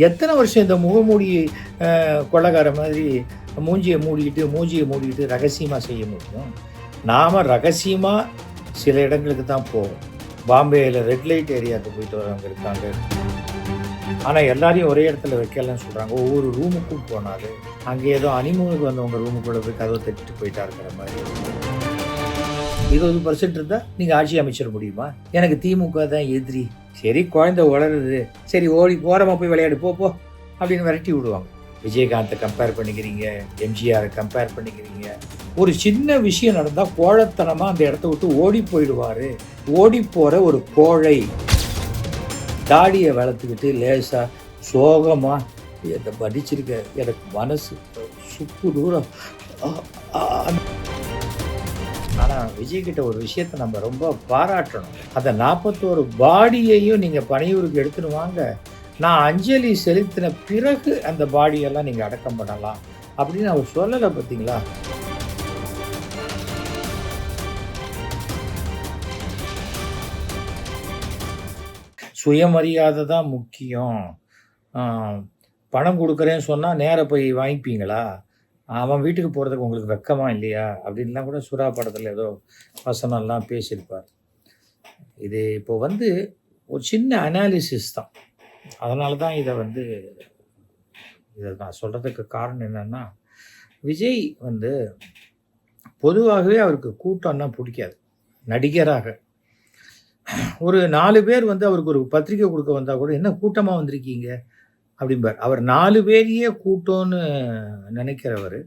எத்தனை வருஷம் இந்த முகமூடி கொள்ளக்கார மாதிரி மூஞ்சியை மூடிக்கிட்டு ரகசியமாக செய்ய முடியும்? நாம் ரகசியமாக சில இடங்களுக்கு தான் போவோம். பாம்பேயில் ரெட் லைட் ஏரியாவுக்கு போயிட்டு வரவங்க இருக்காங்க. ஆனால் எல்லாரையும் ஒரே இடத்துல வைக்கலன்னு சொல்கிறாங்க. ஒவ்வொரு ரூமுக்கும் போனாரு அங்கே ஏதோ அனிமூனுக்கு வந்தவங்க ரூமுக்குள்ளே போய் கதவை தட்டிட்டு போயிட்டா இருக்கிற மாதிரி. 20% இருந்தால் நீங்கள் ஆட்சி அமைச்சிட முடியுமா? எனக்கு திமுக தான் எதிரி. சரி, குழந்தை வளருது, சரி ஓடி ஓரமாக போய் விளையாடு போ அப்படின்னு விரட்டி விடுவாங்க. விஜயகாந்தை கம்பேர் பண்ணிக்கிறீங்க, எம்ஜிஆரை கம்பேர் பண்ணிக்கிறீங்க. ஒரு சின்ன விஷயம் நடந்தால் கோழைத்தனமாக அந்த இடத்த விட்டு ஓடி போயிடுவார். ஓடி போகிற ஒரு கோழை தாடியை வளர்த்துக்கிட்டு லேசாக சோகமாக என்னை படிச்சிருக்க, எனக்கு மனசு சுக்கு தூரம். ஆனால் விஜய்கிட்ட ஒரு விஷயத்தை நம்ம ரொம்ப பாராட்டணும். அந்த 41 பாடியையும் நீங்கள் பனையூருக்கு எடுத்துன்னு வாங்க, நான் அஞ்சலி செலுத்தின பிறகு அந்த பாடியெல்லாம் நீங்கள் அடக்கம் பண்ணலாம் அப்படின்னு அவர் சொல்லலை. பார்த்தீங்களா? சுயமரியாதை தான் முக்கியம். பணம் கொடுக்குறேன்னு சொன்னால் நேராக போய் வாங்கிப்பீங்களா? அவன் வீட்டுக்கு போகிறதுக்கு உங்களுக்கு வெக்கமா இல்லையா? அப்படின்லாம் கூட சுறா படத்தில் ஏதோ வசனம்லாம் பேசியிருப்பார். இது இப்போ ஒரு சின்ன அனாலிசிஸ் தான். அதனால தான் இதை நான் சொல்கிறதுக்கு காரணம் என்னென்னா, விஜய் பொதுவாகவே அவருக்கு கூட்டம்னா பிடிக்காது. நடிகராக ஒரு 4 பேர் அவருக்கு ஒரு பத்திரிக்கை கொடுக்க வந்தால் கூட, என்ன கூட்டமாக வந்திருக்கீங்க அப்படிம்பார். அவர் 4 பேரையே கூட்டம்னு நினைக்கிறவர்.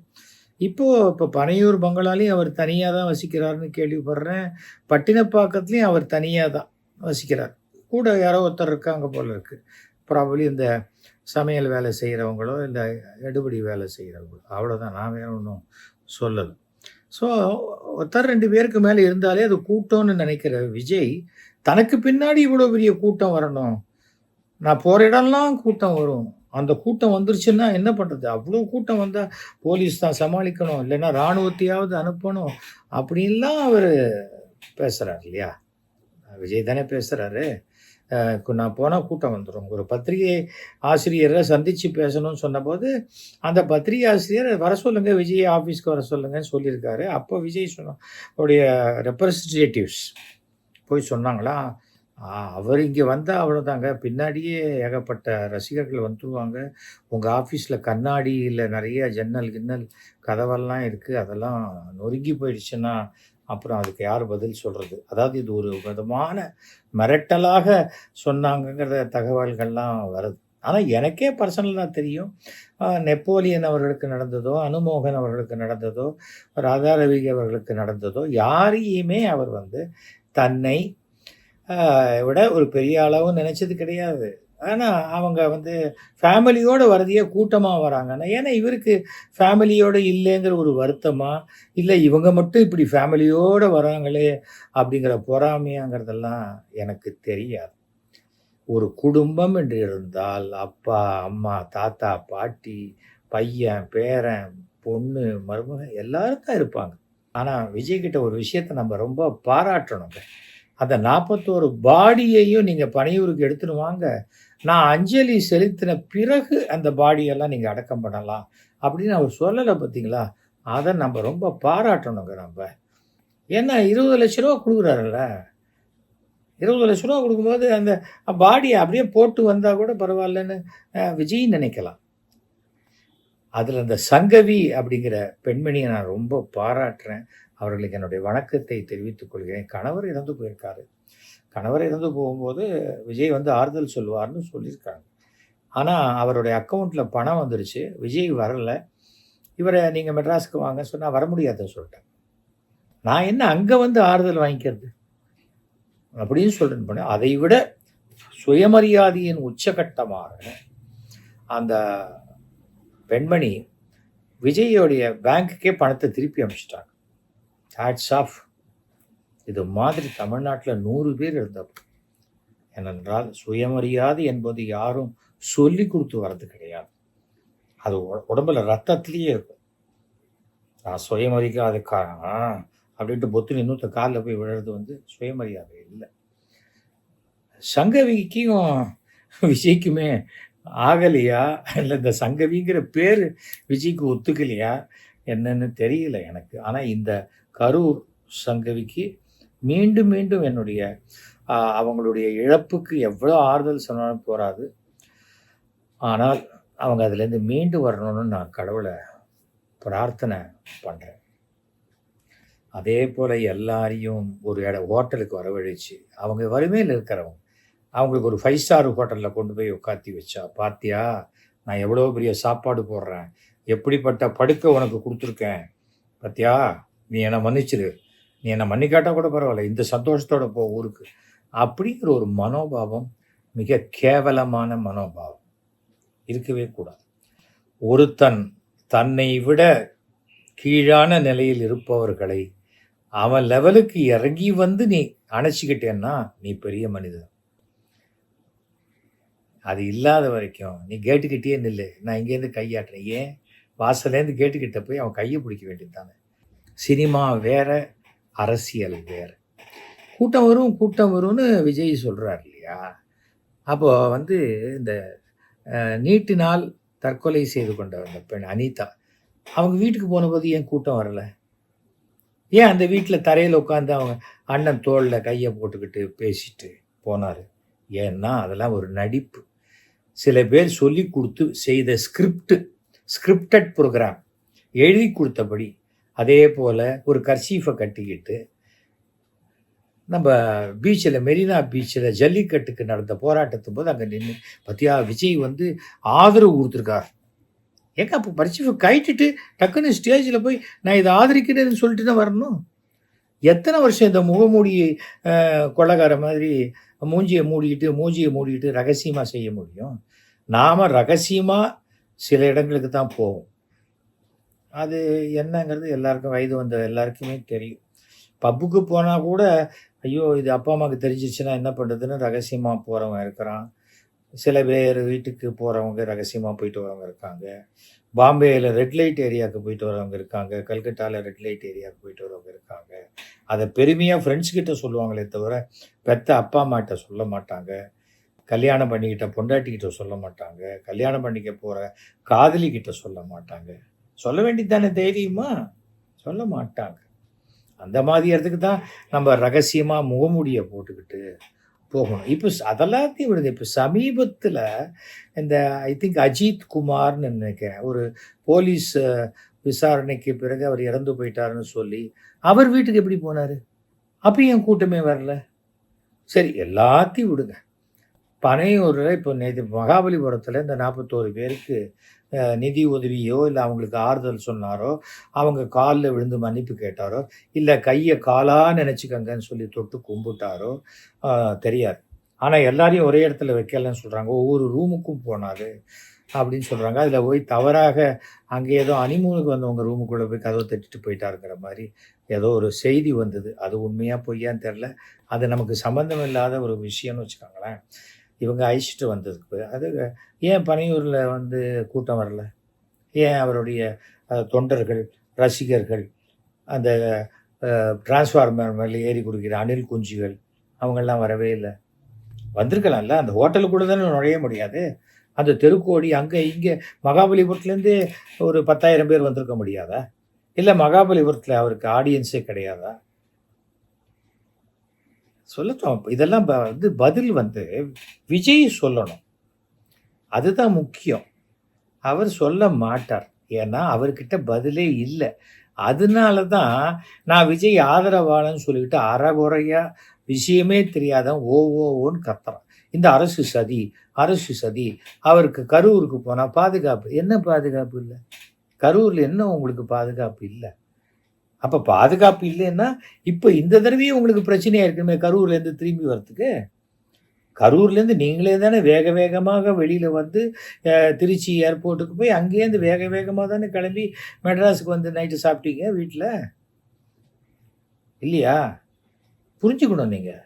இப்போ பனையூர் பங்களாலையும் அவர் தனியாக தான் வசிக்கிறாருன்னு கேள்விப்படுறேன். பட்டினப்பாக்கத்துலேயும் அவர் தனியாக தான் வசிக்கிறார். கூட யாரோ ஒருத்தர் இருக்காங்க போல இருக்குது. ப்ராபப்ளி இந்த சமையல் வேலை செய்கிறவங்களோ இல்லை எடுபடி வேலை செய்கிறவங்களோ, அவ்வளோதான். நான் வேற ஒன்றும் சொல்லலை. ஸோ ஒருத்தர் 2 பேருக்கு மேலே இருந்தாலே அது கூட்டம்னு நினைக்கிற விஜய், தனக்கு பின்னாடி இவ்வளோ பெரிய கூட்டம் வரணும், நான் போகிற இடம்லாம் கூட்டம் வரும், அந்த கூட்டம் வந்துருச்சுன்னா என்ன பண்ணுறது, அவ்வளோ கூட்டம் வந்தால் போலீஸ் தான் சமாளிக்கணும், இல்லைன்னா இராணுவத்தையாவது அனுப்பணும் அப்படின்லாம் அவர் பேசுகிறார் இல்லையா? விஜய் தானே பேசுகிறாரு. நான் போனால் கூட்டம் வந்துடும். ஒரு பத்திரிகை ஆசிரியரை சந்தித்து பேசணும்னு சொன்னபோது அந்த பத்திரிகை ஆசிரியர் வர சொல்லுங்கள், விஜய் ஆஃபீஸ்க்கு வர சொல்லுங்கன்னு சொல்லியிருக்காரு. அப்போ விஜய் அவருடைய ரெப்ரசன்டேட்டிவ்ஸ் போய் சொன்னாங்களா, அவர் இங்கே வந்தால் அவ்வளோதாங்க, பின்னாடியே ஏகப்பட்ட ரசிகர்கள் வந்துடுவாங்க, உங்கள் ஆஃபீஸில் கண்ணாடியில் நிறைய ஜன்னல் கிண்ணல் கதவெல்லாம் இருக்குது, அதெல்லாம் நொறுங்கி போயிடுச்சுன்னா அப்புறம் அதுக்கு யார் பதில் சொல்கிறது? அதாவது இது ஒரு விதமான மிரட்டலாக சொன்னாங்கங்கிற தகவல்கள்லாம் வருது. ஆனால் எனக்கே பர்சனலாக தெரியும், நெப்போலியன் அவர்களுக்கு நடந்ததோ, அனுமோகன் அவர்களுக்கு நடந்ததோ, ராதாரவி அவர்களுக்கு நடந்ததோ, யாரையுமே அவர் தன்னை விட ஒரு பெரிய அளவு நினச்சது கிடையாது. ஆனால் அவங்க ஃபேமிலியோடு வரதையே கூட்டமாக வராங்கன்னா, ஏன்னா இவருக்கு ஃபேமிலியோடு இல்லைங்கிற ஒரு வருத்தமா, இல்லை இவங்க மட்டும் இப்படி ஃபேமிலியோடு வராங்களே அப்படிங்கிற பொறாமையாங்கிறதெல்லாம் எனக்கு தெரியாது. ஒரு குடும்பம் என்று இருந்தால் அப்பா, அம்மா, தாத்தா, பாட்டி, பையன், பேரன், பொண்ணு, மருமகன் எல்லாரும் தான் இருப்பாங்க. ஆனால் விஜய்கிட்ட ஒரு விஷயத்தை நம்ம ரொம்ப பாராட்டணுங்க. அந்த 41 பாடியையும் நீங்கள் பனையூருக்கு எடுத்துன்னு வாங்க, நான் அஞ்சலி செலுத்தின பிறகு அந்த பாடியெல்லாம் நீங்கள் அடக்கம் பண்ணலாம் அப்படின்னு அவர் சொல்லலை. பார்த்தீங்களா? அதை நம்ம ரொம்ப பாராட்டணுங்க. நம்ம ஏன்னா 20 லட்ச ரூபா கொடுக்குறாருல்ல, 20 லட்ச ரூபா கொடுக்கும்போது அந்த பாடியை அப்படியே போட்டு வந்தால் கூட பரவாயில்லன்னு விஜய் நினைக்கலாம். அதில் அந்த சங்கவி அப்படிங்கிற பெண்மணியை நான் ரொம்ப பாராட்டுறேன். அவர்களுக்கு என்னுடைய வணக்கத்தை தெரிவித்துக் கொள்கிறேன். கணவர் இறந்து போயிருக்காரு. கணவர் இறந்து போகும்போது விஜய் ஆறுதல் சொல்வார்னு சொல்லியிருக்காங்க. ஆனால் அவருடைய அக்கௌண்ட்டில் பணம் வந்துருச்சு, விஜய் வரலை. இவரை நீங்கள் மெட்ராஸுக்கு வாங்க சொன்னால் வர முடியாதுன்னு சொல்லிட்டேன். நான் என்ன அங்கே ஆறுதல் வாங்கிக்கிறது அப்படின்னு சொல்லிட்டு போனேன். அதை விட சுயமரியாதையின் உச்சகட்டமாக அந்த பெண்மணி விஜயோடைய பேங்க்குக்கே பணத்தை திருப்பி அனுப்பிச்சிட்டாங்க. Hats off. இது மாதிரி தமிழ்நாட்டில் 100 பேர் இருந்தப்போ. ஏனென்றால் சுயமரியாதை என்பது யாரும் சொல்லி கொடுத்து வர்றது கிடையாது. அது உடம்புல ரத்தத்திலேயே இருக்கும். நான் சுயமரியாதைக்காரன் அப்படின்ட்டு பொத்து இன்னொருத்த காலில் போய் விழுறது சுயமரியாதை இல்லை. சங்கவிக்கும் விஜய்க்குமே ஆகலையா? இல்ல இந்த சங்கவிங்கிற பேரு விஜய்க்கு ஒத்துக்கலையா? என்னன்னு தெரியல எனக்கு. ஆனா இந்த கரூர் சங்கவிக்கு மீண்டும், மீண்டும் என்னுடைய அவங்களுடைய இழப்புக்கு எவ்வளோ ஆறுதல் சொன்னாலும் போராது. ஆனால் அவங்க அதுலேருந்து மீண்டு வரணும்னு நான் கடவுள பிரார்த்தனை பண்றேன். அதே போல எல்லாரையும் ஒரு ஹோட்டலுக்கு வரவழைச்சு, அவங்க வறுமையில இருக்கிறவங்க. அவங்களுக்கு ஒரு 5 ஸ்டார் ஹோட்டல்ல கொண்டு போய் உட்காத்தி வச்சா, "பாத்தியா, நான் எவ்வளோ பெரிய சாப்பாடு போடுறேன். எப்படிப்பட்ட படுக்கை உனக்கு குடுத்துருக்கேன். பாத்தியா, நீ என்ன மன்னிச்சிரு. நீ என்ன மன்னிக்காட்டா கூட பரவால்ல. இந்த சந்தோஷத்தோட போ ஊருக்கு." அப்படிங்கிற ஒரு மனோபாவம் மிக கேவலமான மனோபாவம். இருக்கவே கூடாது. ஒருத்தன் தன்னை விட கீழான நிலையில் இருப்பவர்களை அவன் லெவலுக்கு இறங்கி வந்து நீ அணைச்சுக்கிட்டேன்னா, நீ பெரிய மனிதன். அது இல்லாத வரைக்கும் நீ கேட்டுக்கிட்டே நில்லு. நான் இங்கேருந்து கையாட்டுறேன். ஏன்? வாசல்லேருந்து கேட்டுக்கிட்ட போய் அவன் கையை பிடிக்க வேண்டியது தானே. சினிமா வேற, அரசியல் வேற. கூட்டம் வரும், கூட்டம் வரும்னு விஜய் சொல்றார் இல்லையா? அப்போ வந்து இந்த நீட்டினால் தற்கொலை செய்து கொண்ட அந்த பெண் அனிதா, அவங்க வீட்டுக்கு போனபோது ஏன் கூட்டம் வரல? ஏன் அந்த வீட்டில் தரையில் உட்காந்து அவங்க அண்ணன் தோளில் கையை போட்டுக்கிட்டு பேசிட்டு போனார்? ஏன்னா அதெல்லாம் ஒரு நடிப்பு. சில பேர் சொல்லி கொடுத்து செய்த ஸ்கிரிப்டட் ப்ரோக்ராம் எழுதி கொடுத்தபடி. அதே போல் ஒரு கர்ச்சீஃபை கட்டிக்கிட்டு நம்ம பீச்சில், மெரினா பீச்சில் ஜல்லிக்கட்டுக்கு நடந்த போராட்டத்தின் போது அங்கே நின்று, பத்தியா விஜய் வந்து ஆதரவு கொடுத்துருக்கார். ஏங்க அப்போ கர்ச்சீஃபை கட்டிட்டு டக்குன்னு ஸ்டேஜில் போய் நான் இதை ஆதரிக்கிறேன்னு சொல்லிட்டு தான் வரணும்? எத்தனை வருஷம் இந்த முகமூடி கொள்ளக்கார மாதிரி மூஞ்சியை மூடிக்கிட்டு ரகசியமாக செய்ய முடியும்? நாம் ரகசியமாக சில இடங்களுக்கு தான் போவோம். அது என்னங்கிறது எல்லாருக்கும், வயது வந்த எல்லாருக்குமே தெரியும். பப்புக்கு போனால் கூட, ஐயோ இது அப்பா அம்மாவுக்கு தெரிஞ்சிச்சுன்னா என்ன பண்ணுறதுன்னு ரகசியமாக போகிறவங்க இருக்கிறான். சில பேர் வீட்டுக்கு போகிறவங்க ரகசியமாக போயிட்டு வரவங்க இருக்காங்க. பாம்பேயில் ரெட் லைட் ஏரியாவுக்கு போயிட்டு வரவங்க இருக்காங்க. கல்கட்டாவில் ரெட் லைட் ஏரியாவுக்கு போயிட்டு வரவங்க இருக்காங்க. அதை பெருமையாக ஃப்ரெண்ட்ஸ் கிட்ட சொல்லுவாங்களே தவிர பெத்த அப்பா அம்மாட்ட சொல்ல மாட்டாங்க. கல்யாணம் பண்ணிக்கிட்ட பொண்டாட்டிக்கிட்ட சொல்ல மாட்டாங்க. கல்யாணம் பண்ணிக்க போகிற காதலிக்கிட்ட சொல்ல மாட்டாங்க. சொல்ல வேண்டியதானே தைரியமா? சொல்ல மாட்டாங்க. அந்த மாதிரி இடத்துக்கு தான் நம்ம ரகசியமாக முகமூடியை போட்டுக்கிட்டு போகணும். இப்போ அதெல்லாத்தையும் விடுது. இப்போ சமீபத்தில் இந்த ஐ திங்க் அஜித் குமார்னு நினைக்கிறேன், ஒரு போலீஸ் விசாரணைக்கு பிறகு அவர் இறந்து போயிட்டாருன்னு சொல்லி அவர் வீட்டுக்கு எப்படி போனார்? அப்பயும் கூட்டமே வரல. சரி, எல்லாத்தையும் விடுங்க. பனையூரில் இப்போ நேற்று மகாபலிபுரத்தில் இந்த 41 பேருக்கு நிதி உதவியோ இல்லை அவங்களுக்கு ஆறுதல் சொன்னாரோ, அவங்க காலில் விழுந்து மன்னிப்பு கேட்டாரோ, இல்லை கையை காலாக நினச்சிக்கங்கன்னு சொல்லி தொட்டு கும்பிட்டாரோ தெரியாது. ஆனால் எல்லாரையும் ஒரே இடத்துல வைக்கலன்னு சொல்கிறாங்க. ஒவ்வொரு ரூமுக்கும் போனார் அப்படின்னு சொல்கிறாங்க. அதில் போய் தவறாக அங்கே ஏதோ ஹனிமூனுக்கு வந்தவங்க ரூமுக்குள்ளே போய் கதவை தட்டிட்டு போயிட்டாருங்கிற மாதிரி ஏதோ ஒரு செய்தி வந்தது. அது உண்மையாக பொய்யான்னு தெரில. அது நமக்கு சம்மந்தம் இல்லாத ஒரு விஷயம்னு வச்சுக்கோங்களேன். இவங்க அழிச்சிட்டு வந்ததுக்கு அது ஏன் பனையூரில் வந்து கூட்டம் வரல? ஏன் அவருடைய தொண்டர்கள், ரசிகர்கள், அந்த டிரான்ஸ்ஃபார்மர் மேலே ஏறி கொடுக்குற அணில் குஞ்சுகள் அவங்கெல்லாம் வரவே இல்லை? வந்திருக்கலாம்ல. அந்த ஹோட்டலுக்கு கூட தானே நுழைய முடியாது. அந்த தெருக்கோடி அங்கே இங்கே மகாபலிபுரத்துலேருந்தே ஒரு 10,000 பேர் வந்திருக்க முடியாதா? இல்லை மகாபலிபுரத்தில் அவருக்கு ஆடியன்ஸே கிடையாதா? சொல்லட்டும். இதெல்லாம் வந்து பதில் வந்து விஜய் சொல்லணும். அதுதான் முக்கியம். அவர் சொல்ல மாட்டார். ஏன்னா அவர்கிட்ட பதிலே இல்லை. அதனால தான் நான் விஜய் ஆதரவாளன்னு சொல்லிக்கிட்டு அறகுறையா விஷயமே தெரியாதவன் ஓன்னு கத்துறான். இந்த அரசு சதி. அவருக்கு கரூருக்கு போனால் பாதுகாப்பு. என்ன பாதுகாப்பு இல்லை? கரூரில் என்ன உங்களுக்கு பாதுகாப்பு இல்லை? அப்போ பாதுகாப்பு இல்லைன்னா இப்போ இந்த தடவையும் உங்களுக்கு பிரச்சனையாக இருக்குமே கரூர்லேருந்து திரும்பி வரத்துக்கு. கரூர்லேருந்து நீங்களே தானே வேக வேகமாக வெளியில் வந்து திருச்சி ஏர்போர்ட்டுக்கு போய் அங்கேருந்து வேக வேகமாக தானே கிளம்பி மெட்ராஸுக்கு வந்து நைட்டு சாப்பிட்டீங்க வீட்டில் இல்லையா? புரிஞ்சுக்கணும். நீங்கள்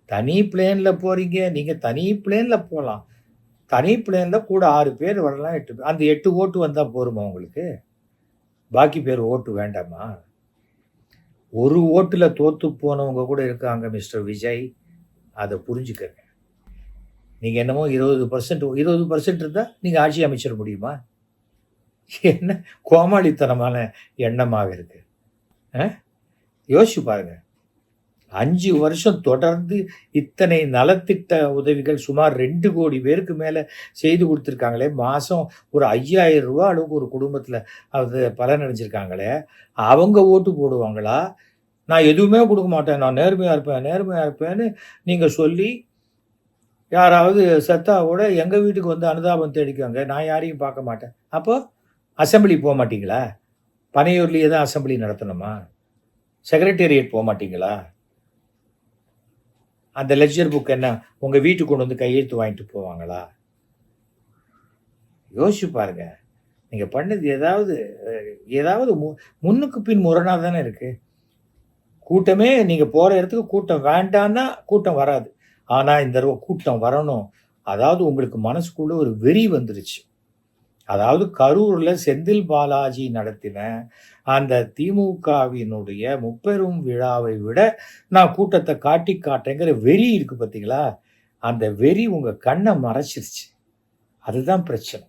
தனி பிளேனில் போகிறீங்க. நீங்கள் தனி பிளேனில் போகலாம். தனி பிளேனில் கூட 6 பேர் வரலாம், 8 பேர். அந்த 8 ஓட்டு வந்தால் போருமா உங்களுக்கு? பாக்கி பேர் ஓட்டு வேண்டாமா? ஒரு ஓட்டில் தோற்று போனவங்க கூட இருக்காங்க மிஸ்டர் விஜய். அதை புரிஞ்சுக்கங்க. நீங்கள் என்னமோ 20% இருந்தால் நீங்கள் ஆட்சி அமைச்சிட முடியுமா? என்ன கோமாளித்தனமான எண்ணமாக இருக்கு. யோசிச்சு பாருங்க. 5 வருஷம் தொடர்ந்து இத்தனை நலத்திட்ட உதவிகள் சுமார் 2 கோடி பேருக்கு மேலே செய்து கொடுத்துருக்காங்களே. மாதம் ஒரு 5000 ரூபா அளவுக்கு ஒரு குடும்பத்தில் அது பலனடைஞ்சிருக்காங்களே. அவங்க ஓட்டு போடுவாங்களா? நான் எதுவுமே கொடுக்க மாட்டேன், நான் நேர்மையாக இருப்பேன்னு நீங்கள் சொல்லி யாராவது செத்தா கூட எங்கள் வீட்டுக்கு வந்து அனுதாபம் தேடிக்குவாங்க, நான் யாரையும் பார்க்க மாட்டேன். அப்போ அசெம்பிளி போக மாட்டீங்களா? பனையூர்லேயே தான் அசெம்பிளி நடத்தணுமா? செக்ரட்டேரியட் போக மாட்டீங்களா? அந்த லெட்ஜர் புக் என்ன உங்கள் வீட்டுக்கு கொண்டு வந்து கையெழுத்து வாங்கிட்டு போவாங்களா? யோசிச்சு பாருங்க. நீங்கள் பண்ணது ஏதாவது முன்னுக்கு பின் முரணாக தானே இருக்கு. கூட்டமே நீங்கள் போகிற இடத்துக்கு கூட்டம் வேண்டான்னா கூட்டம் வராது. ஆனால் இந்த தடவை கூட்டம் வரணும். அதாவது உங்களுக்கு மனசுக்குள்ள ஒரு வெறி வந்துருச்சு. அதாவது கரூரில் செந்தில் பாலாஜி நடத்தின அந்த திமுகவினுடைய முப்பெரும் விழாவை விட நான் கூட்டத்தை காட்டுறேங்கிற வெறி இருக்கு பார்த்தீங்களா? அந்த வெறி உங்கள் கண்ணை மறைச்சிருச்சு. அதுதான் பிரச்சனை.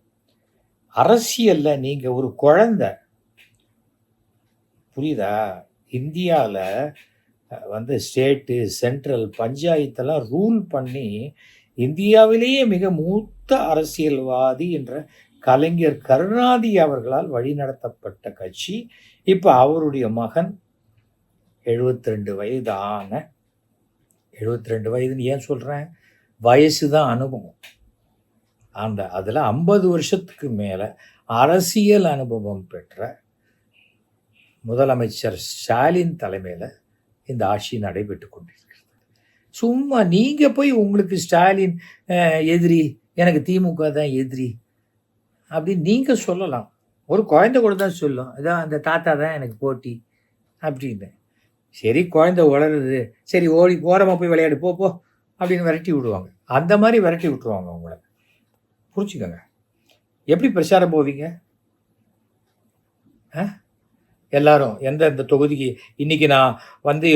அரசியல்ல நீங்க ஒரு குழந்தை, புரியுதா? இந்தியாவில் வந்து ஸ்டேட்டு, சென்ட்ரல், பஞ்சாயத்தெல்லாம் ரூல் பண்ணி இந்தியாவிலேயே மிக மூத்த அரசியல்வாதி என்ற கலைஞர் கருணாநிதி அவர்களால் வழிநடத்தப்பட்ட கட்சி. இப்போ அவருடைய மகன் 72 வயதான 72 வயதுன்னு ஏன் சொல்கிறேன்? வயசு தான் அனுபவம். அதில் 50 வருஷத்துக்கு மேலே அரசியல் அனுபவம் பெற்ற முதலமைச்சர் ஸ்டாலின் தலைமையில் இந்த ஆட்சி நடைபெற்று கொண்டிருக்கிறது. சும்மா நீங்கள் போய் உங்களுக்கு ஸ்டாலின் எதிரி, எனக்கு திமுக தான் எதிரி அப்படின்னு நீங்கள் சொல்லலாம். ஒரு குழந்தை கூட தான் சொல்லும், அதான் அந்த தாத்தா தான் எனக்கு போட்டி அப்படின்னு. சரி, குழந்தை வளருது, சரி ஓரமாக போய் விளையாடு போ அப்படின்னு விரட்டி விடுவாங்க. அந்த மாதிரி விரட்டி விட்டுருவாங்க உங்களை. புரிச்சுக்கோங்க. எப்படி பிரச்சாரம் போவீங்க? எல்லாரும் எந்தெந்த தொகுதிக்கு இன்றைக்கி நான் வந்து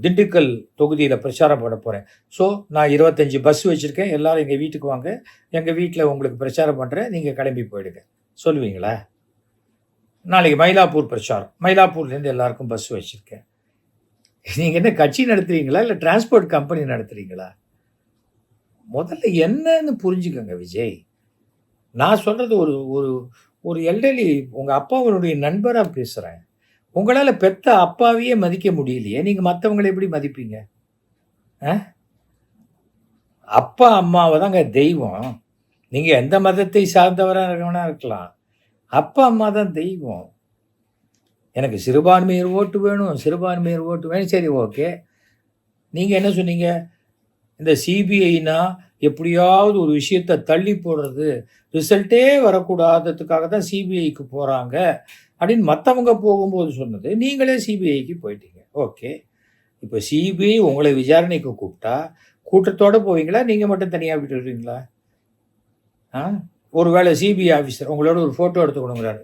திண்டுக்கல் தொகுதியில் பிரச்சாரம் பண்ண போகிறேன். ஸோ நான் 25 பஸ் வச்சுருக்கேன், எல்லோரும் எங்கள் வீட்டுக்கு வாங்க, எங்கள் வீட்டில் உங்களுக்கு பிரச்சாரம் பண்ணுறேன், நீங்கள் கிளம்பி போயிடுங்க சொல்லுவீங்களா? நாளைக்கு மயிலாப்பூர் பிரச்சாரம், மயிலாப்பூர்லேருந்து எல்லாருக்கும் பஸ் வச்சுருக்கேன். நீங்கள் என்ன கட்சி நடத்துகிறீங்களா இல்லை டிரான்ஸ்போர்ட் கம்பெனி நடத்துகிறீங்களா? முதல்ல என்னன்னு புரிஞ்சுக்கோங்க விஜய். நான் சொல்கிறது ஒரு எல்டர்லி உங்கள் அப்பாவுடைய நண்பராக பேசுகிறேன். உங்களால் பெத்த அப்பாவையே மதிக்க முடியலையே, நீங்கள் மற்றவங்களை எப்படி மதிப்பீங்க? அப்பா அம்மாவை தாங்க தெய்வம். நீங்கள் எந்த மதத்தை சார்ந்தவராக இருக்கவனா இருக்கலாம், அப்பா அம்மா தான் தெய்வம். எனக்கு சிறுபான்மையர் ஓட்டு வேணும், சரி ஓகே. நீங்கள் என்ன சொன்னீங்க? இந்த சிபிஐனா எப்படியாவது ஒரு விஷயத்தை தள்ளி போடுறது, ரிசல்ட்டே வரக்கூடாததுக்காக தான் சிபிஐக்கு போகிறாங்க அப்படின்னு மற்றவங்க போகும்போது சொன்னது. நீங்களே சிபிஐக்கு போயிட்டீங்க. ஓகே, இப்போ சிபிஐ உங்களை விசாரணைக்கு கூப்பிட்டா கூட்டத்தோடு போவீங்களா, நீங்கள் மட்டும் தனியாக விட்டுடுவீங்களா? ஒரு வேளை சிபிஐ ஆஃபீஸர் உங்களோட ஒரு ஃபோட்டோ எடுத்துக்கணுங்கிறாரு,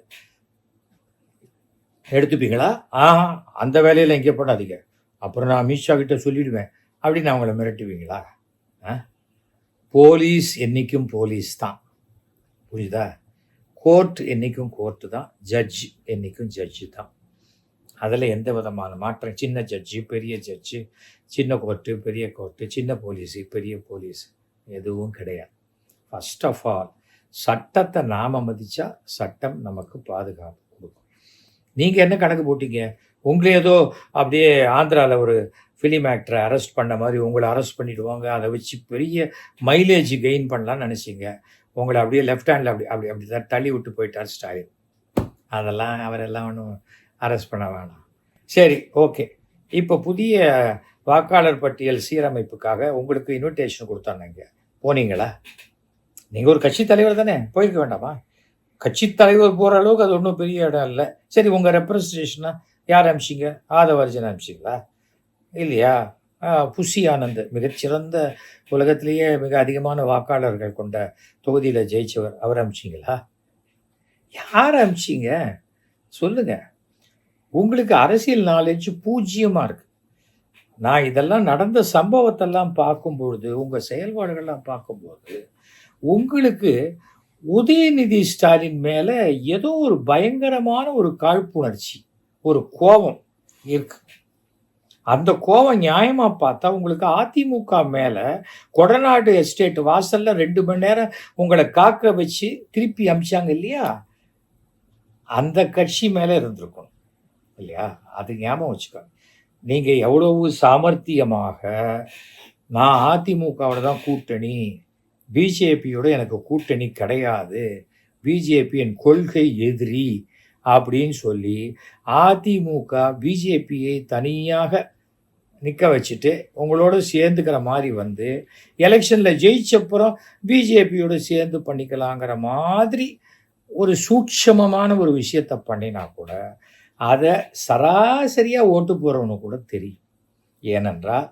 எடுத்துப்பீங்களா? அந்த வேலையில் எங்கே போடாதீங்க, அப்புறம் நான் அமித்ஷா கிட்ட சொல்லிடுவேன் அப்படின்னு அவங்கள மிரட்டுவீங்களா? போலீஸ் என்றைக்கும் போலீஸ் தான், புரியுதா? கோர்ட் என்றைக்கும் கோர்ட்டு தான், ஜட்ஜ் என்றைக்கும் ஜட்ஜு தான். அதில் எந்த விதமான மாற்றம், சின்ன ஜட்ஜு பெரிய ஜட்ஜு, சின்ன கோர்ட்டு பெரிய கோர்ட்டு, சின்ன போலீஸு பெரிய போலீஸ் எதுவும் கிடையாது. ஃபர்ஸ்ட் ஆஃப் ஆல் சட்டத்தை நாம் மதித்தா சட்டம் நமக்கு பாதுகாப்பு கொடுக்கும். நீங்கள் என்ன கணக்கு போட்டீங்க? உங்களே ஏதோ அப்படியே ஆந்திராவில் ஒரு ஃபிலிம் ஆக்டரை அரெஸ்ட் பண்ண மாதிரி உங்களை அரெஸ்ட் பண்ணிவிடுவாங்க, அதை வச்சு பெரிய மைலேஜ் கெயின் பண்ணலான்னு நினச்சிங்க. உங்களை அப்படியே லெஃப்ட் ஹேண்டில் அப்படி தான் தள்ளி விட்டு போயிட்டார் ஸ்டாலின். அதெல்லாம் அவரெல்லாம் ஒன்றும் அரெஸ்ட் பண்ண வேணாம். சரி, ஓகே. இப்போ புதிய வாக்காளர் பட்டியல் சீரமைப்புக்காக உங்களுக்கு இன்விடேஷன் கொடுத்தாங்க, போனீங்களா? நீங்கள் ஒரு கட்சி தலைவர் தானே, போயிருக்க வேண்டாமா? கட்சி தலைவர் போகிற அளவுக்கு அது ஒன்றும் பெரிய இடம் இல்லை. சரி, உங்கள் ரெப்ரஸன்டேஷனாக யார் அனுப்பிச்சிங்க? ஆதவர்ஜன் அனுப்பிச்சிங்களா? இல்லையா? புஷி ஆனந்த், மிகச்சிறந்த உலகத்திலேயே மிக அதிகமான வாக்காளர்கள் கொண்ட தொகுதியில் ஜெயிச்சவர், அவர் அனுப்பிச்சிங்களா? யார் அனுப்பிச்சிங்க சொல்லுங்க. உங்களுக்கு அரசியல் நாலேஜ் பூஜ்ஜியமாக இருக்குது. நான் இதெல்லாம் நடந்த சம்பவத்தெல்லாம் பார்க்கும்பொழுது, உங்க செயல்பாடுகள்லாம் பார்க்கும்போது, உங்களுக்கு உதயநிதி ஸ்டாலின் மேல ஏதோ ஒரு பயங்கரமான ஒரு காழ்ப்புணர்ச்சி, ஒரு கோபம் இருக்கு. அந்த கோபம் நியாயமா பார்த்தா உங்களுக்கு அதிமுக மேல கொடநாடு எஸ்டேட் வாசல்ல 2 மணி நேரம் உங்களை காக்க வச்சு திருப்பி அமிச்சாங்க இல்லையா? அந்த கட்சி மேல இருந்திருக்கணும் இல்லையா? அது ஞாபகம் வச்சுக்கோங்க. நீங்க எவ்வளவு சாமர்த்தியமாக நான் அதிமுகவோட தான் கூட்டணி, பிஜேபியோட எனக்கு கூட்டணி கிடையாது, பிஜேபி என் கொள்கை எதிரி அப்படின்னு சொல்லி அதிமுக பிஜேபியை தனியாக நிற்க வச்சுட்டு உங்களோட சேர்ந்துக்கிற மாதிரி வந்து எலெக்ஷனில் ஜெயிச்சப்புறம் பிஜேபியோட சேர்ந்து பண்ணிக்கலாங்கிற மாதிரி ஒரு சூட்சமமான ஒரு விஷயத்தை பண்ணினா கூட அதை சராசரியாக ஓட்டு போகிறவனு கூட தெரியும். ஏனென்றால்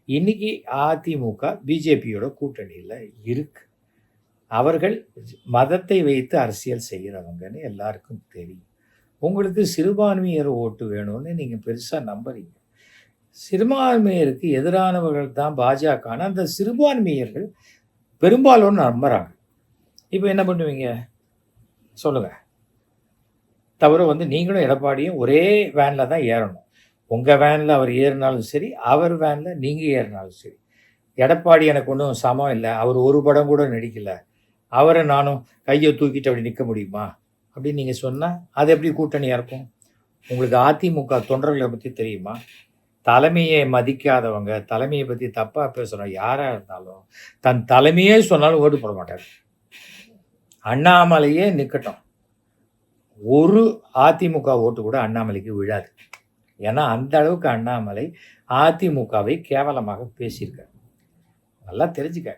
இன்னைக்கு அதிமுக பிஜேபியோட கூட்டணியில் இருக்கு. அவர்கள் மதத்தை வைத்து அரசியல் செய்கிறவங்கன்னு எல்லாருக்கும் தெரியும். உங்களுக்கு சிறுபான்மையர் ஓட்டு வேணும்னு நீங்கள் பெருசாக நம்புறீங்க. சிறுபான்மையருக்கு எதிரானவர்கள் தான் பாஜகன்னு அந்த சிறுபான்மையர்கள் பெரும்பாலும் நம்புகிறாங்க. இப்போ என்ன பண்ணுவீங்க சொல்லுங்கள்? தவிர வந்து நீங்களும் எடப்பாடியும் ஒரே வேனில் தான் ஏறணும். உங்கள் வேனில் அவர் ஏறினாலும் சரி, அவர் வேனில் நீங்கள் ஏறினாலும் சரி. எடப்பாடி எனக்கு ஒன்றும் சமம் இல்லை, அவர் ஒரு படம் கூட நடிக்கலை, அவரை நானும் கையை தூக்கிட்டு அப்படி நிற்க முடியுமா அப்படின்னு நீங்கள் சொன்னால் அது எப்படி கூட்டணியாக இருக்கும்? உங்களுக்கு அதிமுக தொண்டர்களை பற்றி தெரியுமா? தலைமையை மதிக்காதவங்க, தலைமையை பற்றி தப்பாக பேசுகிறோம் யாராக இருந்தாலும் தன் தலைமையே சொன்னாலும் ஓட்டு போட மாட்டார். அண்ணாமலையே நிற்கட்டும், ஒரு அதிமுக ஓட்டு கூட அண்ணாமலைக்கு விழாது. ஏன்னா அந்த அளவுக்கு அண்ணாமலை அதிமுகவை கேவலமாக பேசியிருக்கார். நல்லா தெரிஞ்சுக்க.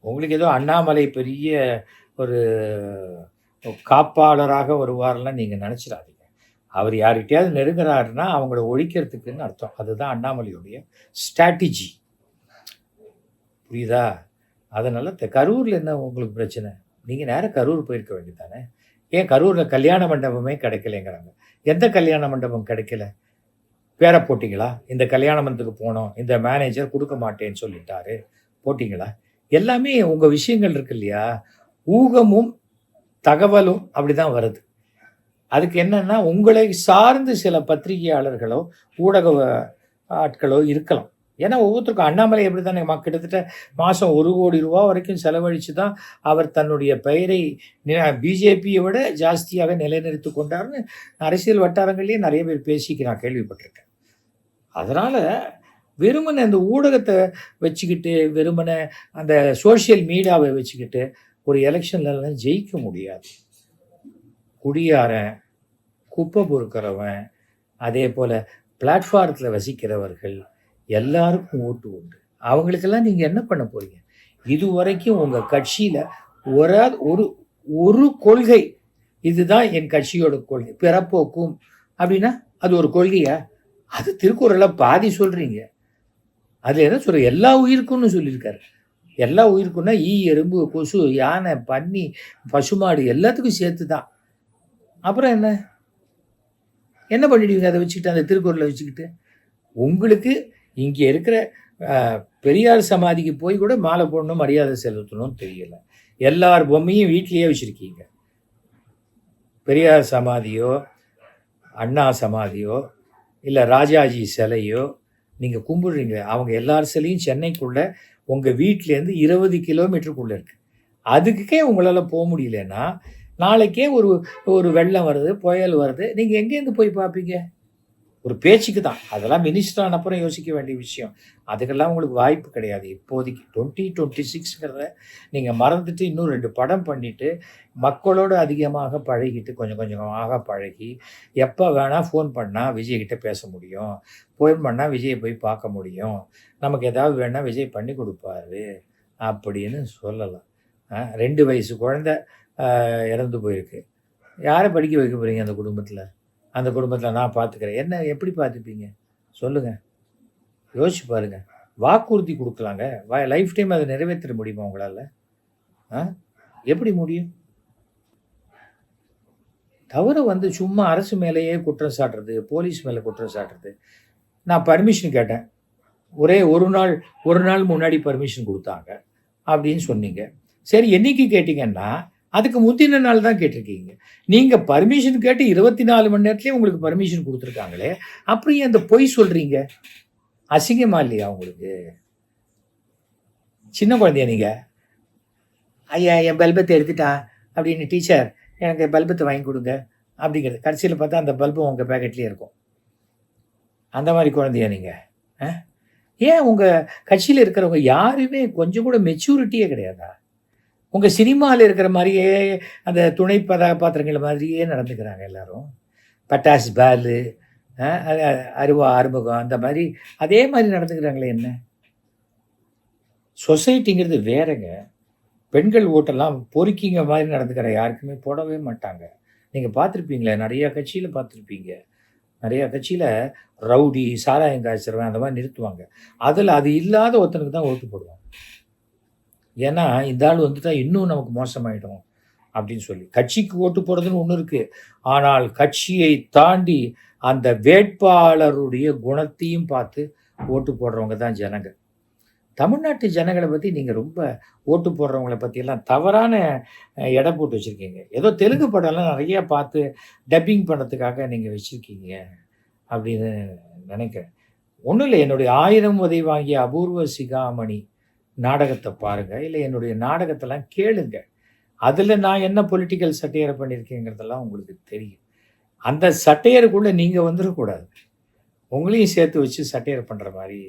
உங்களுக்கு ஏதோ அண்ணாமலை பெரிய ஒரு காப்பாளராக வருவார்லாம் நீங்கள் நினச்சிடாதீங்க. அவர் யார்கிட்டயாவது நெருங்குறாருன்னா அவங்கள ஒழிக்கிறதுக்குன்னு அர்த்தம். அதுதான் அண்ணாமலையுடைய ஸ்ட்ராட்டஜி. புரியுதா? அதனால் கரூரில் என்ன உங்களுக்கு பிரச்சனை? நீங்கள் நேராக கரூர் போயிருக்க வேண்டியதானே? ஏன் கரூரில் கல்யாண மண்டபமே கிடைக்கலைங்கிறாங்க. எந்த கல்யாண மண்டபம் கிடைக்கல? பேரை போட்டிங்களா? இந்த கல்யாண மண்டபத்துக்கு போனோம், இந்த மேனேஜர் கொடுக்க மாட்டேன்னு சொல்லிட்டாரு, போட்டிங்களா? எல்லாமே உங்கள் விஷயங்கள் இருக்கு இல்லையா? ஊகமும் தகவலும் அப்படி தான் வருது. அதுக்கு என்னன்னா உங்களை சார்ந்து சில பத்திரிகையாளர்களோ ஊடக ஆட்களோ இருக்கலாம். ஏன்னா ஒவ்வொருத்தருக்கும் அண்ணாமலை எப்படி தானே கிட்டத்தட்ட மாதம் 1 கோடி ரூபா வரைக்கும் செலவழித்து தான் அவர் தன்னுடைய பெயரை பிஜேபியை விட ஜாஸ்தியாக நிலைநிறுத்தி கொண்டார்னு அரசியல் வட்டாரங்கள்லேயே நிறைய பேர் பேசிக்கு நான் கேள்விப்பட்டிருக்கேன். அதனால் வெறுமனை அந்த ஊடகத்தை வச்சுக்கிட்டு, வெறுமனை அந்த சோஷியல் மீடியாவை வச்சுக்கிட்டு ஒரு எலெக்ஷன்லாம் ஜெயிக்க முடியாது. குடியாரன், குப்பை பொறுக்கிறவன், அதே போல் பிளாட்ஃபாரத்தில் வசிக்கிறவர்கள் எல்லாருக்கும் ஓட்டு உண்டு. அவங்களுக்கெல்லாம் நீங்கள் என்ன பண்ண போறீங்க? இது வரைக்கும் உங்கள் கட்சியில் ஒரு ஒரு கொள்கை, இதுதான் என் கட்சியோட கொள்கை, பிறப்போக்கும் அப்படின்னா அது ஒரு கொள்கையா? அது திருக்குறளை பாதி சொல்கிறீங்க. அதில் என்ன சொல்கிற? எல்லா உயிருக்கும்னு சொல்லியிருக்காரு. எல்லா உயிருக்குன்னா ஈ, எறும்பு, கொசு, யானை, பன்னி, பசுமாடு எல்லாத்துக்கும் சேர்த்து தான். அப்புறம் என்ன பண்ணிடுவீங்க அதை வச்சுக்கிட்டு, அந்த திருக்குறளை வச்சுக்கிட்டு? உங்களுக்கு இங்கே இருக்கிற பெரியார் சமாதிக்கு போய் கூட மாலை போடணும், மரியாதை செலுத்தணும்னு தெரியல. எல்லார் பொம்மையும் வீட்லேயே வச்சுருக்கீங்க. பெரியார் சமாதியோ, அண்ணா சமாதியோ, இல்லை ராஜாஜி சிலையோ நீங்கள் கும்பிடுறீங்க. அவங்க எல்லார் சிலையும் சென்னைக்குள்ளே உங்கள் வீட்டிலேருந்து 20 கிலோமீட்டருக்குள்ளே இருக்குது. அதுக்கே உங்களால் போக முடியலன்னா நாளைக்கே ஒரு வெள்ளம் வருது, புயல் வருது, நீங்கள் எங்கேருந்து போய் பார்ப்பீங்க? ஒரு பேச்சுக்கு தான். அதெல்லாம் மினிஸ்டர் ஆனப்புறம் யோசிக்க வேண்டிய விஷயம். அதுக்கெல்லாம் உங்களுக்கு வாய்ப்பு கிடையாது இப்போதைக்கு. 2026ங்கிறத நீங்கள் மறந்துட்டு இன்னும் 2 படம் பண்ணிவிட்டு மக்களோடு அதிகமாக பழகிட்டு கொஞ்சம் கொஞ்சமாக பழகி எப்போ வேணால் ஃபோன் பண்ணால் விஜய்கிட்ட பேச முடியும், ஃபோன் பண்ணால் விஜயை போய் பார்க்க முடியும், நமக்கு ஏதாவது வேணால் விஜய் பண்ணி கொடுப்பாரு அப்படின்னு சொல்லலாம். 2 வயசு குழந்தை இறந்து போயிருக்கு. யாரை படிக்க வைக்க போகிறீங்க அந்த குடும்பத்தில்? அந்த குடும்பத்தில் நான் பார்த்துக்கிறேன். என்ன எப்படி பார்த்துப்பீங்க சொல்லுங்கள்? யோசிச்சு பாருங்கள். வாக்குறுதி கொடுக்கலாங்க, லைஃப் டைம் அதை நிறைவேற்ற முடியுமா உங்களால்? எப்படி முடியும்? தவிர வந்து சும்மா அரசு மேலேயே குற்றம் சாட்டுறது, போலீஸ் மேலே குற்றம் சாட்டுறது. நான் பர்மிஷன் கேட்டேன், ஒரே ஒரு நாள் முன்னாடி பர்மிஷன் கொடுத்தாங்க அப்படின்னு சொன்னீங்க. சரி, என்னைக்கு கேட்டீங்கன்னா அதுக்கு முந்தின நாள் தான் கேட்டிருக்கீங்க. நீங்க பர்மிஷன் கேட்டு 24 மணி நேரத்திலேயே உங்களுக்கு பர்மிஷன் கொடுத்துருக்காங்களே, அப்புறம் ஏன் அந்த பொய் சொல்றீங்க? அசிங்கமா இல்லையா உங்களுக்கு? சின்ன குழந்தையா நீங்க? ஐயா என் பல்பத்தை எடுத்துட்டா அப்படின்னு, டீச்சர் எனக்கு பல்பத்தை வாங்கி கொடுங்க அப்படிங்கிறது. கடைசியில் பார்த்தா அந்த பல்பு உங்கள் பேக்கெட்லேயே இருக்கும். அந்த மாதிரி குழந்தையா நீங்கள்? ஏன் உங்கள் கட்சியில் இருக்கிறவங்க யாருமே கொஞ்சம் கூட மெச்சூரிட்டியே கிடையாதா? உங்கள் சினிமாவில் இருக்கிற மாதிரியே அந்த துணை பாத்திரங்கள் மாதிரியே நடந்துக்கிறாங்க எல்லாரும். பட்டாஸ் பாலு, அறுமுகம், அந்த மாதிரி அதே மாதிரி நடந்துக்கிறாங்களே என்ன? சொசைட்டிங்கிறது வேறங்க. பெண்கள் ஓட்டெல்லாம் பொறுக்கிங்க மாதிரி நடந்துக்கிற யாருக்குமே போடவே மாட்டாங்க. நீங்கள் பார்த்துருப்பீங்களே, நிறைய கட்சியில் பார்த்துருப்பீங்க. நிறையா கட்சியில் ரவுடி, சாராயம் காய்ச்சறவன் அந்த மாதிரி நிறுத்துவாங்க. அதில் அது இல்லாத ஒருத்தனுக்கு தான் ஓட்டு போடுவாங்க. ஏன்னா இந்த ஆள் வந்துட்டா இன்னும் நமக்கு மோசமாயிடும் அப்படின்னு சொல்லி. கட்சிக்கு ஓட்டு போடுறதுன்னு ஒன்று இருக்குது. ஆனால் கட்சியை தாண்டி அந்த வேட்பாளருடைய குணத்தையும் பார்த்து ஓட்டு போடுறவங்க தான் ஜனங்க. தமிழ்நாட்டு ஜனங்களை பற்றி நீங்கள் ரொம்ப ஓட்டு போடுறவங்களை பற்றியெல்லாம் தவறான எடை போட்டு வச்சுருக்கீங்க. ஏதோ தெலுங்கு படம்லாம் நிறையா பார்த்து டப்பிங் பண்ணுறதுக்காக நீங்கள் வச்சுருக்கீங்க அப்படின்னு நினைக்கிறேன். ஒன்றும் இல்லை, என்னுடைய 1000 உதை வாங்கிய அபூர்வ சிகாமணி நாடகத்தை பாருங்கள், இல்லை என்னுடைய நாடகத்தெல்லாம் கேளுங்க. அதில் நான் என்ன பொலிட்டிக்கல் சட்டையரை பண்ணியிருக்கேங்கிறதெல்லாம் உங்களுக்கு தெரியும். அந்த சட்டையருக்குள்ளே நீங்கள் வந்துடக்கூடாது. உங்களையும் சேர்த்து வச்சு சட்டையர் பண்ணுற மாதிரி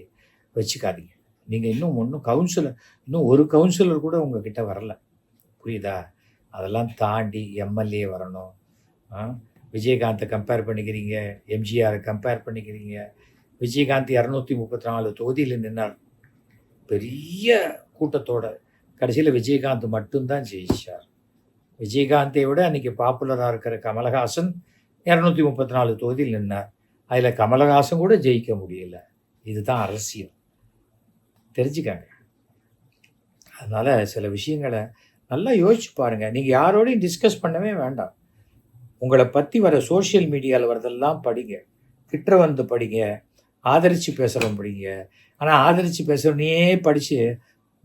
வச்சுக்காதீங்க. நீங்கள் இன்னும் ஒரு கவுன்சிலர் கூட உங்ககிட்ட வரல, புரியுதா? அதெல்லாம் தாண்டி எம்எல்ஏ வரணும். விஜயகாந்தை கம்பேர் பண்ணிக்கிறீங்க, எம்ஜிஆரை கம்பேர் பண்ணிக்கிறீங்க. விஜயகாந்த் 234 தொகுதியில் நின்னார் பெரிய கூட்டத்தோட. கடைசியில் விஜயகாந்த் மட்டும்தான் ஜெயிச்சார். விஜயகாந்தை விட அன்றைக்கி பாப்புலராக இருக்கிற கமலஹாசன் 234 தொகுதியில் நின்னார். அதில் கமலஹாசன் கூட ஜெயிக்க முடியல. இதுதான் அரசியல், தெரிஞ்சுக்காங்க. அதனால் சில விஷயங்களை நல்லா யோசிச்சு பாருங்கள். நீங்கள் யாரோடையும் டிஸ்கஸ் பண்ணவே வேண்டாம். உங்களை பற்றி வர சோஷியல் மீடியாவில் வரதெல்லாம் படிங்க, கிட்ட வந்து படிங்க, ஆதரித்து பேசுகிறவங்க படிங்க. ஆனால் ஆதரித்து பேசுகிறவனே படித்து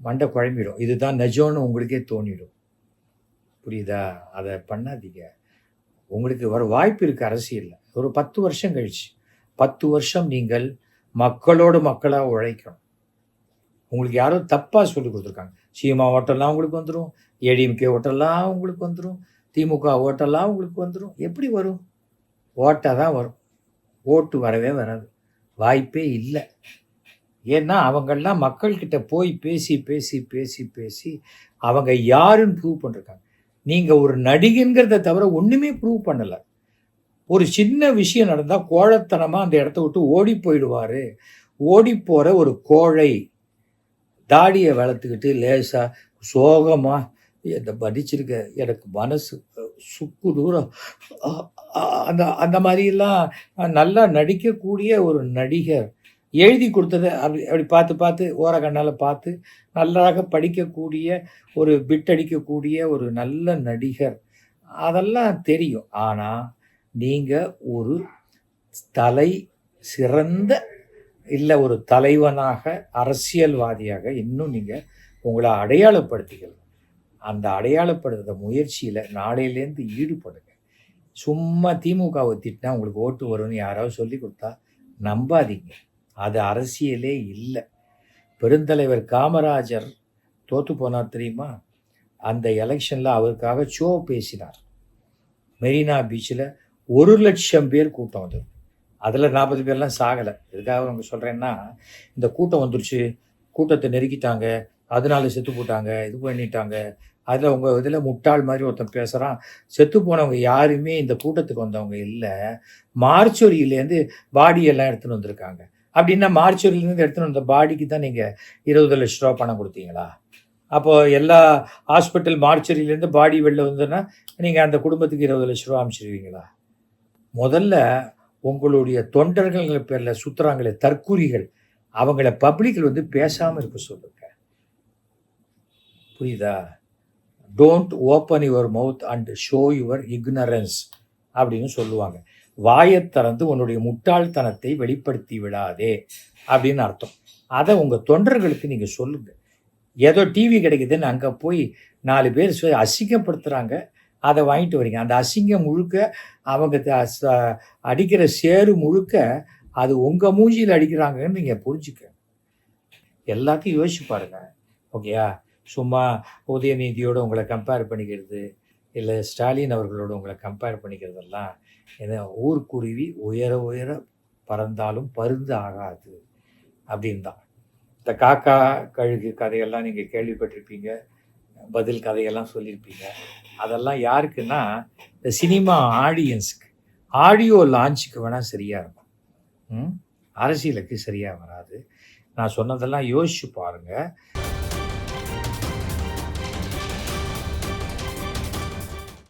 மண்டை குழம்பிடும். இதுதான் நிஜம்னு உங்களுக்கே தோணிடும், புரியுதா? அதை பண்ணாதீங்க. உங்களுக்கு வர வாய்ப்பு இருக்குது அரசியலில். ஒரு 10 வருஷம் கழிச்சு, 10 வருஷம் நீங்கள் மக்களோடு மக்களாக உழைக்கணும். உங்களுக்கு யாரோ தப்பாக சொல்லி கொடுத்துருக்காங்க. சீமா ஓட்டெல்லாம் உங்களுக்கு வந்துடும், ஏடிஎம்கே ஓட்டெல்லாம் உங்களுக்கு வந்துடும், திமுக ஓட்டெல்லாம் உங்களுக்கு வந்துடும். எப்படி வரும்? ஓட்டாக தான் வரும். ஓட்டு வரவே வராது, வாய்ப்பே இல்லை. ஏன்னா அவங்கெல்லாம் மக்கள்கிட்ட போய் பேசி பேசி பேசி பேசி அவங்க யாருன்னு ப்ரூவ் பண்ணிருக்காங்க. நீங்கள் ஒரு நடிகங்கிறத தவிர ஒன்றுமே ப்ரூவ் பண்ணலை. ஒரு சின்ன விஷயம் நடந்தால் கோழைத்தனமாக அந்த இடத்த விட்டு ஓடி போயிடுவார். ஓடி போகிற ஒரு கோழை தாடியை வளர்த்துக்கிட்டு லேசாக சோகமாக என்னை படிச்சிருக்க, எனக்கு மனசு சுக்கு தூரம் அந்த மாதிரிலாம் நல்லா நடிக்கக்கூடிய ஒரு நடிகர் எழுதி கொடுத்ததை அப்படி பார்த்து பார்த்து ஓர கண்ணால் பார்த்து நல்லாக படிக்கக்கூடிய ஒரு பிட்டடிக்கக்கூடிய ஒரு நல்ல நடிகர், அதெல்லாம் தெரியும். ஆனால் நீங்கள் ஒரு சிறந்த இல்லை ஒரு தலைவனாக, அரசியல்வாதியாக இன்னும் நீங்கள் உங்களை அடையாளப்படுத்திக்கணும். அந்த அடையாளப்படுத்துகிற முயற்சியில் நாளையிலேருந்து ஈடுபடுங்க. சும்மா திமுகவை திட்டினா உங்களுக்கு ஓட்டு வரும்னு யாராவது சொல்லி கொடுத்தா நம்பாதீங்க. அது அரசியலே இல்லை. பெருந்தலைவர் காமராஜர் தோற்று போனார் தெரியுமா? அந்த எலெக்ஷனில் அவருக்காக ஷோ பேசினார். மெரினா பீச்சில் 1,00,000 பேர் கூட்டம் வந்தது. அதில் 40 பேர்லாம் சாகலை. எதுக்காக அவங்க சொல்கிறேன்னா, இந்த கூட்டம் வந்துருச்சு, கூட்டத்தை நெருக்கிட்டாங்க, அதனால செத்து போட்டாங்க, இது பண்ணிட்டாங்க. அதில் உங்கள் இதில் முட்டாள் மாதிரி ஒருத்தன் பேசுகிறான். செத்து போனவங்க யாருமே இந்த கூட்டத்துக்கு வந்தவங்க இல்லை, மார்ச்சொரியிலேருந்து பாடியெல்லாம் எடுத்துன்னு வந்திருக்காங்க. அப்படின்னா மார்ச்சொரியிலேருந்து எடுத்துன்னு வந்த பாடிக்கு தான் நீங்கள் 20 லட்ச ரூபா பணம் கொடுத்தீங்களா? அப்போது எல்லா ஹாஸ்பிட்டல் மார்ச்சொரியிலேருந்து பாடி வெளில வந்ததுன்னா நீங்கள் அந்த குடும்பத்துக்கு 20 லட்ச ரூபா அனுப்பிச்சிடுவீங்களா? முதல்ல உங்களுடைய தொண்டர்கள் பேரில் சுற்றுறாங்களே தற்கூரிகள், அவங்கள பப்ளிக்கில் வந்து பேசாமல் இருக்க சொல்லுங்க, புரியுதா? Don't open your mouth and show your ignorance அப்படின்னு சொல்லுவாங்க. வாயை திறந்து உன்னுடைய முட்டாள்தனத்தை வெளிப்படுத்தி விடாதே அப்படின்னு அர்த்தம். அதை உங்கள் தொண்டர்களுக்கு நீங்கள் சொல்லுங்கள். ஏதோ டிவி கிடைக்குதுன்னு அங்கே போய் 4 பேர் அசிங்கப்படுத்துகிறாங்க, அதை வாங்கிட்டு வரீங்க. அந்த அசிங்கம் முழுக்க அவங்க அடிக்கிற சேறு முழுக்க அது உங்கள் மூஞ்சியில் அடிக்கிறாங்கன்னு நீங்கள் புரிஞ்சுக்க. எல்லாத்தையும் யோசிச்சு பாருங்க. ஓகேயா? சும்மா உதயநிதியோடு உங்களை கம்பேர் பண்ணிக்கிறது, இல்லை ஸ்டாலின் அவர்களோட உங்களை கம்பேர் பண்ணிக்கிறதெல்லாம் ஏன்னா ஊர்க்குருவி உயர உயர பறந்தாலும் பருந்து ஆகாது அப்படின்னு தான். இந்த காக்கா கழுகு கதையெல்லாம் நீங்கள் கேள்விப்பட்டிருப்பீங்க, பதில் கதையெல்லாம் சொல்லியிருப்பீங்க. அதெல்லாம் யாருக்குன்னா இந்த சினிமா ஆடியன்ஸுக்கு, ஆடியோ லான்ச்சுக்கு வேணால் சரியாக இருக்கும், அரசியலுக்கு சரியாக வராது. நான் சொன்னதெல்லாம் யோசிச்சு பாருங்கள்.